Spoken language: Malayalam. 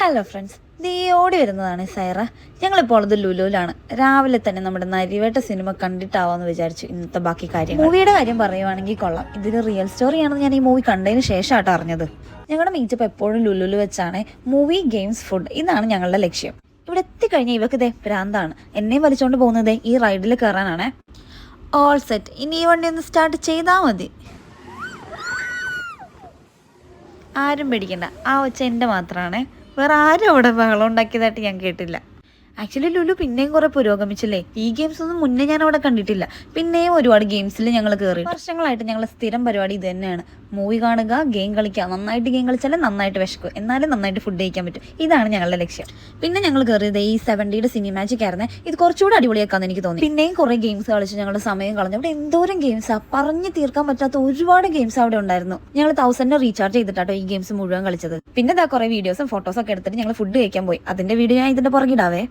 ഹലോ ഫ്രണ്ട്സ്, ദേ ഓടി വരുന്നതാണ് സൈറ. ഞങ്ങളിപ്പോൾ അത് ലുലുവിലാണ്. രാവിലെ തന്നെ നമ്മുടെ നരിവേട്ട സിനിമ കണ്ടിട്ടാവാന്ന് വിചാരിച്ചു ഇന്നത്തെ ബാക്കി കാര്യങ്ങൾ. മൂവിയുടെ കാര്യം പറയുവാണെങ്കിൽ കൊള്ളാം. ഇതൊരു റിയൽ സ്റ്റോറിയാണെന്ന് ഞാൻ ഈ മൂവി കണ്ടതിന് ശേഷമായിട്ട് അറിഞ്ഞത്. ഞങ്ങളുടെ മീറ്റപ്പ് എപ്പോഴും ലുലുവിൽ വെച്ചാണ്. മൂവി, ഗെയിംസ്, ഫുഡ്, ഇതാണ് ഞങ്ങളുടെ ലക്ഷ്യം. ഇവിടെ എത്തിക്കഴിഞ്ഞാൽ ഇവർക്ക് ഇതേ ഭ്രാന്താണ്. എന്നെ വലിച്ചുകൊണ്ട് പോകുന്നത് ഈ റൈഡിൽ കയറാനാണ്. All set. ഇനി ഈ വണ്ടി ഒന്ന് സ്റ്റാർട്ട് ചെയ്താൽ മതി. ആരും പേടിക്കണ്ട, ആ ഒച്ച എൻ്റെ മാത്രമാണ്. വേറെ ആരും അവിടെ ബഹളം ഉണ്ടാക്കിയതായിട്ട് ഞാൻ കേട്ടില്ല. ആക്ച്വലി ലുലു പിന്നെയും കുറെ പുരോഗമിച്ചില്ലേ. ഈ ഗെയിംസ് ഒന്നും മുന്നേ ഞാൻ അവിടെ കണ്ടിട്ടില്ല. പിന്നെയും ഒരുപാട് ഗെയിംസിൽ ഞങ്ങൾ കയറി. വർഷങ്ങളായിട്ട് ഞങ്ങൾ സ്ഥിരം പരിപാടി ഇത് തന്നെയാണ്. മൂവി കാണുക, ഗെയിം കളിക്കുക. നന്നായിട്ട് ഗെയിം കളിച്ചാലേ നന്നായിട്ട് വിശക്കും, എന്നാലും നന്നായിട്ട് ഫുഡ് കഴിക്കാൻ പറ്റും. ഇതാണ് ഞങ്ങളുടെ ലക്ഷ്യം. പിന്നെ ഞങ്ങൾ കയറിയത് ഈ 70യുടെ സിനിമാജിക് ആയിരുന്നു. ഇത് കുറച്ചുകൂടെ അടിപൊളിയാക്കാന്ന് എനിക്ക് തോന്നി. പിന്നെയും കുറെ ഗെയിംസ് കളിച്ച് ഞങ്ങളുടെ സമയം കളഞ്ഞു. അവിടെ എന്തോരം ഗെയിംസാണ്, പറഞ്ഞു തീർക്കാൻ പറ്റാത്ത ഒരുപാട് ഗെയിംസ് അവിടെ ഉണ്ടായിരുന്നു. ഞങ്ങൾ 1000 റീചാർജ് ചെയ്തിട്ടാട്ടോ ഈ ഗെയിംസ് മുഴുവൻ കളിച്ചത്. പിന്നെ കുറെ വീഡിയോസും ഫോട്ടോസും ഒക്കെ എടുത്തിട്ട് ഞങ്ങൾ ഫുഡ് കഴിക്കാൻ പോയി. അതിന്റെ വീഡിയോ ഞാൻ ഇതിന്റെ പുറകിടാവേ.